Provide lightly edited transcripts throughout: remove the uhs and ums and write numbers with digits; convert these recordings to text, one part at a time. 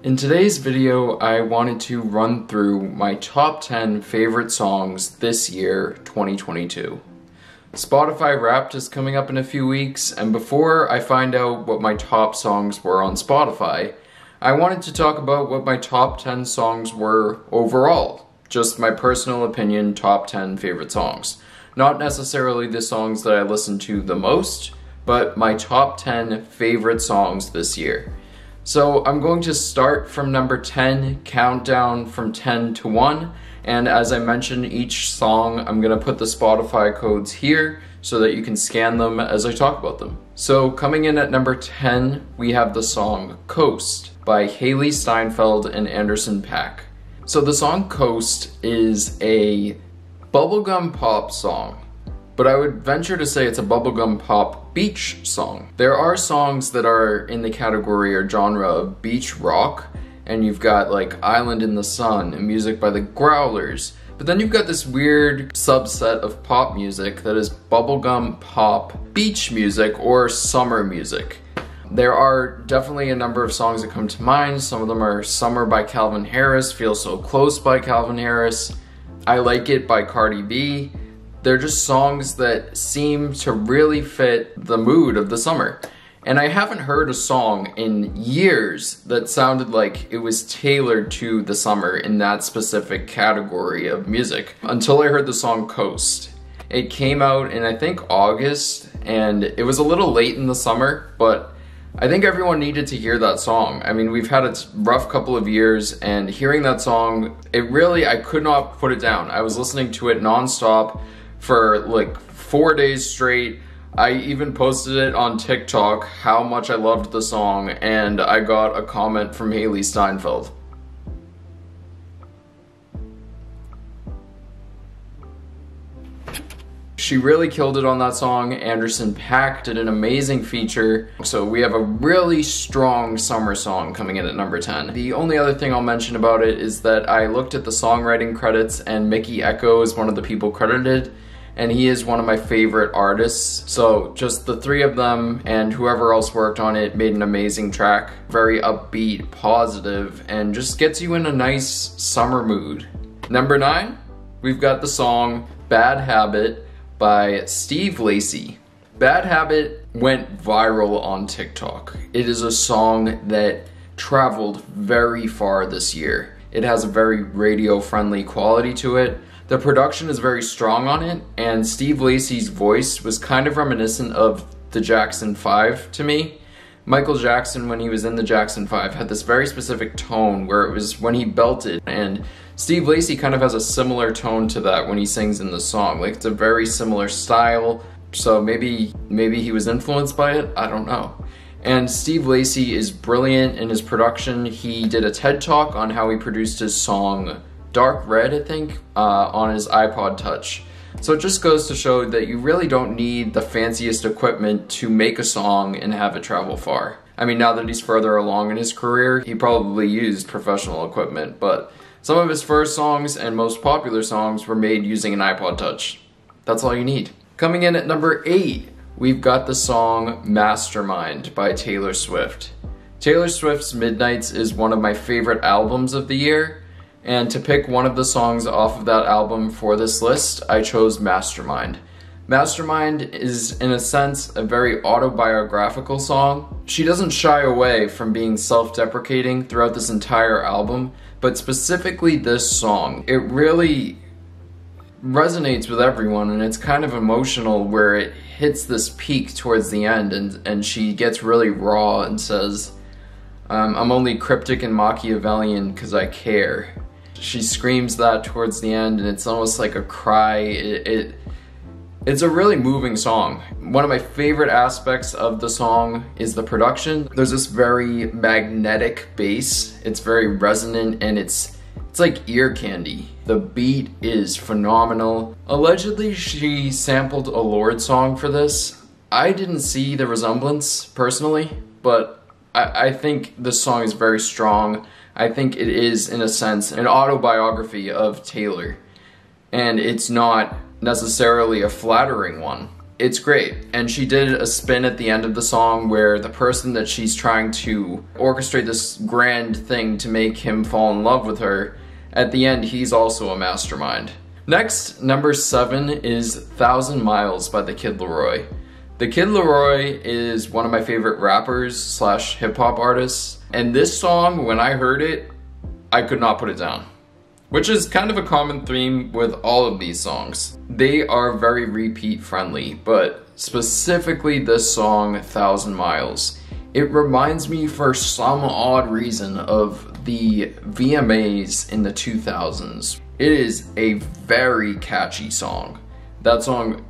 In today's video, I wanted to run through my top 10 favorite songs this year, 2022. Spotify Wrapped is coming up in a few weeks, and before I find out what my top songs were on Spotify, I wanted to talk about what my top 10 songs were overall. Just my personal opinion, top 10 favorite songs. Not necessarily the songs that I listen to the most, but my top 10 favorite songs this year. So I'm going to start from number 10, count down from 10 to 1, and as I mentioned each song, I'm going to put the Spotify codes here so that you can scan them as I talk about them. So coming in at number 10, we have the song Coast by Hailee, Steinfeld, and Paak. So the song Coast is a bubblegum pop song, but I would venture to say it's a bubblegum pop beach song. There are songs that are in the category or genre of beach rock, and you've got like Island in the Sun and music by the Growlers, but then you've got this weird subset of pop music that is bubblegum pop beach music or summer music. There are definitely a number of songs that come to mind. Some of them are Summer by Calvin Harris, Feel So Close by Calvin Harris, I Like It by Cardi B. They're just songs that seem to really fit the mood of the summer. And I haven't heard a song in years that sounded like it was tailored to the summer in that specific category of music until I heard the song Coast. It came out in I think August, and it was a little late in the summer, but I think everyone needed to hear that song. I mean, we've had a rough couple of years, and hearing that song, I could not put it down. I was listening to it nonstop for like 4 days straight. I even posted it on TikTok how much I loved the song, and I got a comment from Hailee Steinfeld. She really killed it on that song. Paak did an amazing feature. So we have a really strong summer song coming in at number 10. The only other thing I'll mention about it is that I looked at the songwriting credits, and Mickey Echo is one of the people credited, and he is one of my favorite artists. So just the three of them and whoever else worked on it made an amazing track. Very upbeat, positive, and just gets you in a nice summer mood. Number 9, we've got the song Bad Habit by Lacy. Bad Habit went viral on TikTok. It is a song that traveled very far this year. It has a very radio-friendly quality to it. The production is very strong on it, and Lacy's voice was kind of reminiscent of the Jackson 5 to me. Michael Jackson, when he was in the Jackson 5, had this very specific tone where it was when he belted, and Lacy kind of has a similar tone to that when he sings in the song. Like, it's a very similar style, so maybe he was influenced by it, I don't know. And Lacy is brilliant in his production. He did a TED Talk on how he produced his song Dark Red, I think, on his iPod Touch. So it just goes to show that you really don't need the fanciest equipment to make a song and have it travel far. I mean, now that he's further along in his career, he probably used professional equipment, but some of his first songs and most popular songs were made using an iPod Touch. That's all you need. Coming in at number 8, we've got the song Mastermind by Taylor Swift. Taylor Swift's Midnights is one of my favorite albums of the year, and to pick one of the songs off of that album for this list, I chose Mastermind. Mastermind is, in a sense, a very autobiographical song. She doesn't shy away from being self-deprecating throughout this entire album, but specifically this song, it really resonates with everyone, and it's kind of emotional where it hits this peak towards the end, and she gets really raw and says, I'm only cryptic and Machiavellian because I care. She screams that towards the end, and it's almost like a cry. It's a really moving song. One of my favorite aspects of the song is the production. There's this very magnetic bass. It's very resonant, and it's like ear candy. The beat is phenomenal. Allegedly, she sampled a Lorde song for this. I didn't see the resemblance personally, but I think this song is very strong. I think it is, in a sense, an autobiography of Taylor, and it's not necessarily a flattering one. It's great. And she did a spin at the end of the song where the person that she's trying to orchestrate this grand thing to make him fall in love with her, at the end he's also a mastermind. Next, number 7 is 1,000 Miles by the Kid Laroi. The Kid Laroi is one of my favorite rappers slash hip hop artists, and this song, when I heard it, I could not put it down. Which is kind of a common theme with all of these songs. They are very repeat friendly, but specifically this song, 1,000 Miles. It reminds me for some odd reason of the VMAs in the 2000s. It is a very catchy song. That song,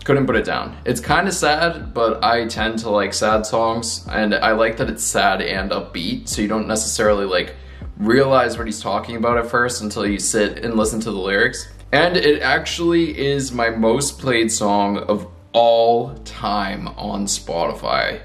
couldn't put it down. It's kind of sad, but I tend to like sad songs, and I like that it's sad and upbeat, so you don't necessarily like realize what he's talking about at first until you sit and listen to the lyrics. And it actually is my most played song of all time on Spotify.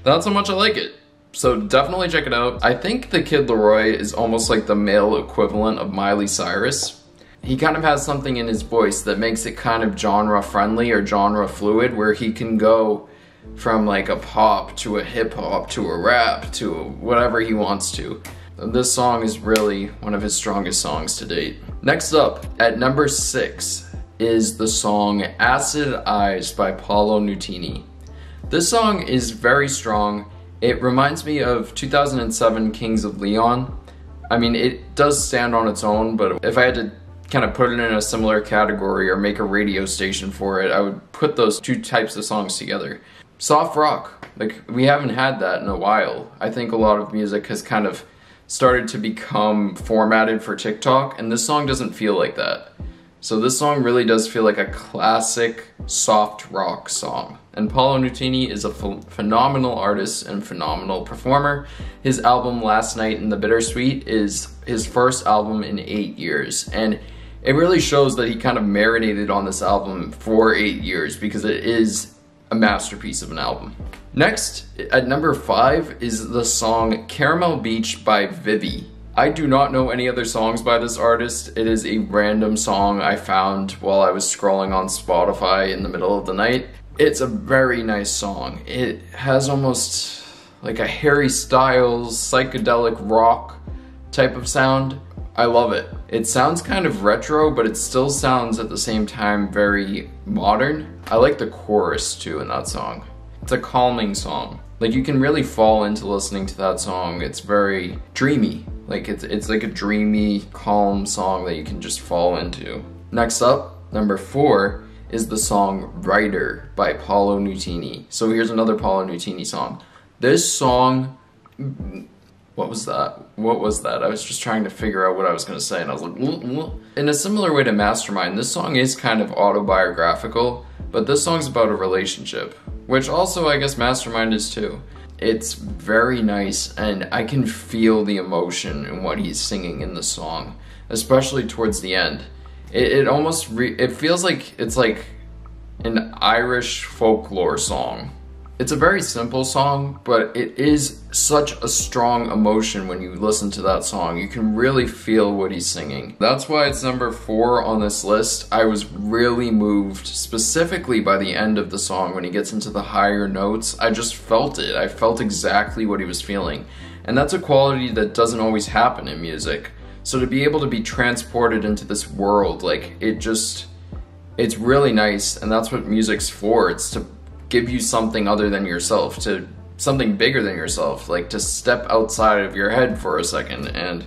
That's how much I like it. So definitely check it out. I think the Kid Laroi is almost like the male equivalent of Miley Cyrus. He kind of has something in his voice that makes it kind of genre friendly or genre fluid, where he can go from like a pop to a hip hop to a rap to whatever he wants to. This song is really one of his strongest songs to date. Next up, at number 6, is the song Acid Eyes by Paolo Nutini. This song is very strong. It reminds me of 2007 Kings of Leon. I mean, it does stand on its own, but if I had to kind of put it in a similar category or make a radio station for it, I would put those two types of songs together. Soft rock, like we haven't had that in a while. I think a lot of music has kind of started to become formatted for TikTok, and this song doesn't feel like that. So this song really does feel like a classic soft rock song. And Paolo Nutini is a phenomenal artist and phenomenal performer. His album Last Night in the Bittersweet is his first album in 8 years, and it really shows that he kind of marinated on this album for 8 years, because it is a masterpiece of an album. Next, at number 5, is the song Caramel Beach by Vivii. I do not know any other songs by this artist. It is a random song I found while I was scrolling on Spotify in the middle of the night. It's a very nice song. It has almost like a Harry Styles psychedelic rock type of sound. I love it. It sounds kind of retro, but it still sounds at the same time very modern. I like the chorus too in that song. It's a calming song. Like you can really fall into listening to that song. It's very dreamy. Like it's like a dreamy, calm song that you can just fall into. Next up, number 4, is the song Writer by Paolo Nutini. So here's another Paolo Nutini song. This song, what was that? What was that? I was just trying to figure out what I was going to say, and I was like, In a similar way to Mastermind, this song is kind of autobiographical, but this song's about a relationship, which also I guess Mastermind is too. It's very nice, and I can feel the emotion in what he's singing in the song, especially towards the end. It almost it feels like it's like an Irish folklore song. It's a very simple song, but it is such a strong emotion when you listen to that song. You can really feel what he's singing. That's why it's number 4 on this list. I was really moved, specifically by the end of the song when he gets into the higher notes. I just felt it. I felt exactly what he was feeling. And that's a quality that doesn't always happen in music. So to be able to be transported into this world, like, it's really nice, and that's what music's for. It's to give you something other than yourself, to something bigger than yourself, like to step outside of your head for a second and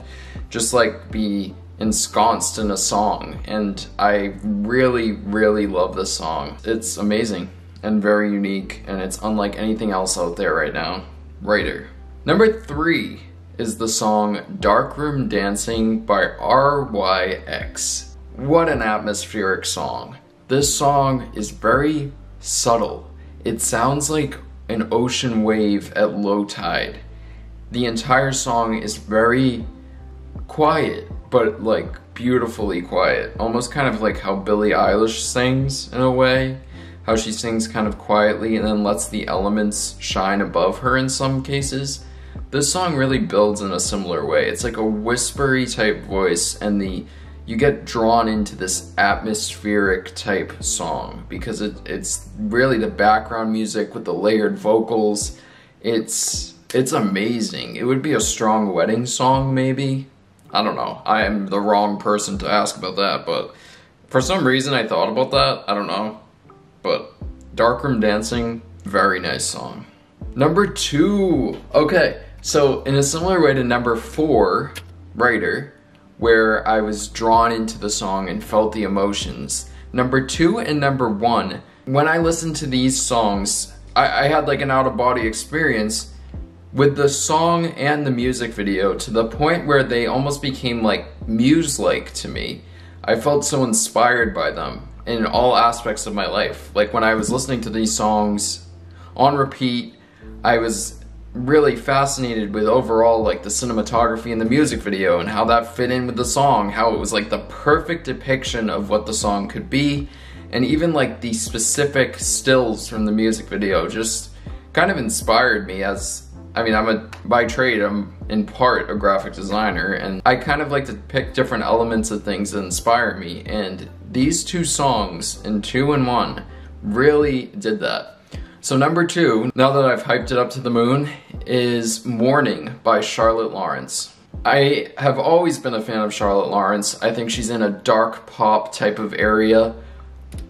just like be ensconced in a song. And I really, really love this song. It's amazing and very unique, and it's unlike anything else out there right now. Writer. Number 3 is the song Darkroom Dancing by RYX. What an atmospheric song. This song is very subtle. It sounds like an ocean wave at low tide. The entire song is very quiet, but like beautifully quiet. Almost kind of like how Billie Eilish sings in a way. How she sings kind of quietly and then lets the elements shine above her in some cases. This song really builds in a similar way. It's like a whispery type voice, and you get drawn into this atmospheric type song because it's really the background music with the layered vocals. It's amazing. It would be a strong wedding song maybe. I don't know. I am the wrong person to ask about that, but for some reason I thought about that. I don't know. But Darkroom Dancing, very nice song. Number 2. Okay, so in a similar way to number 4, Writer, where I was drawn into the song and felt the emotions, number 2 and number 1, when I listened to these songs, I had like an out-of-body experience with the song and the music video to the point where they almost became like muse-like to me. I felt so inspired by them in all aspects of my life. Like when I was listening to these songs on repeat, I was really fascinated with overall like the cinematography and the music video and how that fit in with the song, how it was like the perfect depiction of what the song could be, and even like the specific stills from the music video just kind of inspired me. As I mean, by trade, I'm in part a graphic designer, and I kind of like to pick different elements of things that inspire me, and these 2 songs in 2 and 1 really did that. So number 2, now that I've hyped it up to the moon, is Morning by Charlotte Lawrence. I have always been a fan of Charlotte Lawrence. I think she's in a dark pop type of area,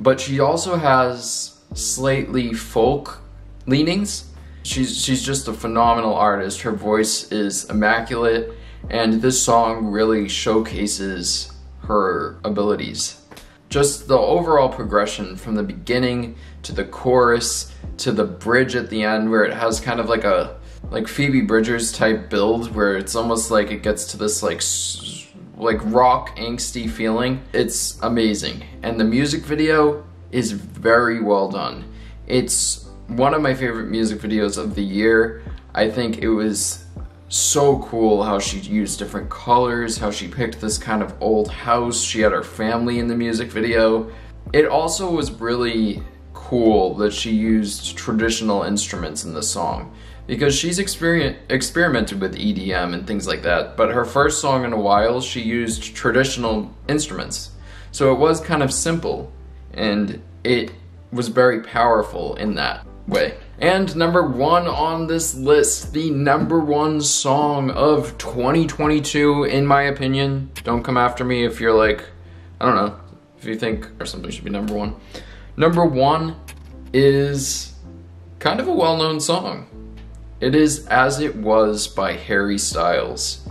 but she also has slightly folk leanings. She's just a phenomenal artist. Her voice is immaculate, and this song really showcases her abilities. Just the overall progression from the beginning to the chorus to the bridge at the end, where it has kind of like a Phoebe Bridgers type build, where it's almost like it gets to this like rock angsty feeling. It's amazing, and the music video is very well done. It's one of my favorite music videos of the year. I think it was so cool how she used different colors, how she picked this kind of old house. She had her family in the music video. It also was really cool that she used traditional instruments in the song, because she's experimented with EDM and things like that, but her first song in a while she used traditional instruments. So it was kind of simple, and it was very powerful in that way. And number 1 on this list, the number 1 song of 2022 in my opinion. Don't come after me if you're like, I don't know, if you think or something should be number 1. Number 1 is kind of a well-known song. It is As It Was by Harry Styles.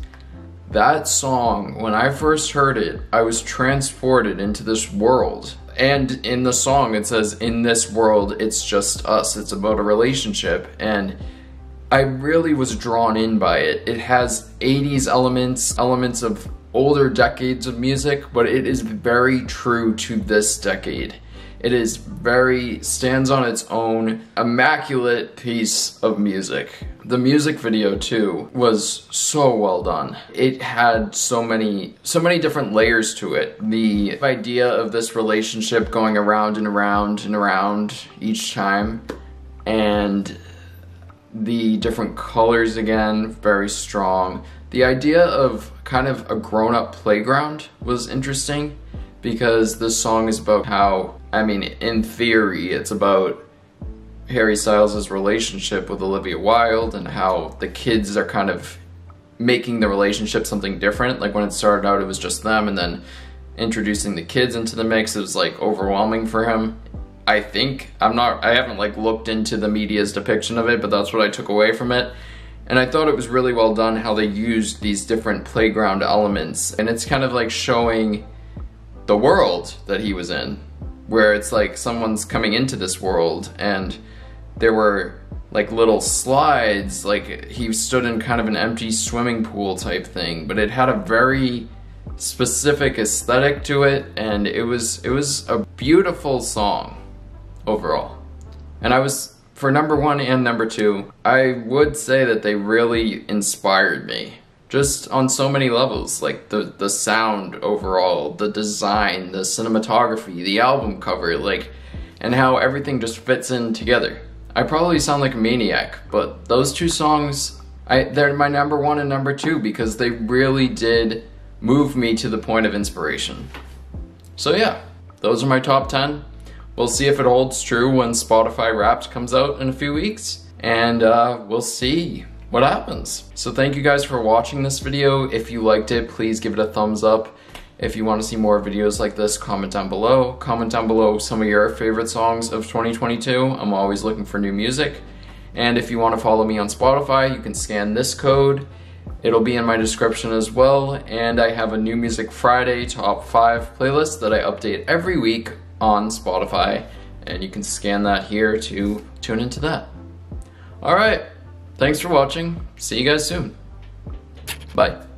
That song, when I first heard it, I was transported into this world. And in the song it says, in this world it's just us. It's about a relationship, and I really was drawn in by it. It has 80s elements of older decades of music, but it is very true to this decade. It is stands on its own, immaculate piece of music. The music video too was so well done. It had so many different layers to it. The idea of this relationship going around and around and around each time, and the different colors again, very strong. The idea of kind of a grown-up playground was interesting, because this song is about how, I mean, in theory, it's about Harry Styles' relationship with Olivia Wilde and how the kids are kind of making the relationship something different. Like when it started out, it was just them, and then introducing the kids into the mix, it was like overwhelming for him. I think, I haven't like looked into the media's depiction of it, but that's what I took away from it. And I thought it was really well done how they used these different playground elements, and it's kind of like showing the world that he was in, where it's like someone's coming into this world, and there were like little slides, like he stood in kind of an empty swimming pool type thing, but it had a very specific aesthetic to it, and it was a beautiful song overall. And for number 1 and number 2, I would say that they really inspired me. Just on so many levels, like the sound overall, the design, the cinematography, the album cover, like, and how everything just fits in together. I probably sound like a maniac, but those 2 songs, they're my number 1 and number 2 because they really did moved me to the point of inspiration. So yeah, those are my top 10. We'll see if it holds true when Spotify Wrapped comes out in a few weeks, and we'll see what happens. So thank you guys for watching this video. If you liked it, please give it a thumbs up. If you want to see more videos like this, comment down below. Comment down below some of your favorite songs of 2022. I'm always looking for new music. And if you want to follow me on Spotify, you can scan this code. It'll be in my description as well. And I have a New Music Friday Top 5 playlist that I update every week on Spotify. And you can scan that here to tune into that. Alright, thanks for watching. See you guys soon. Bye.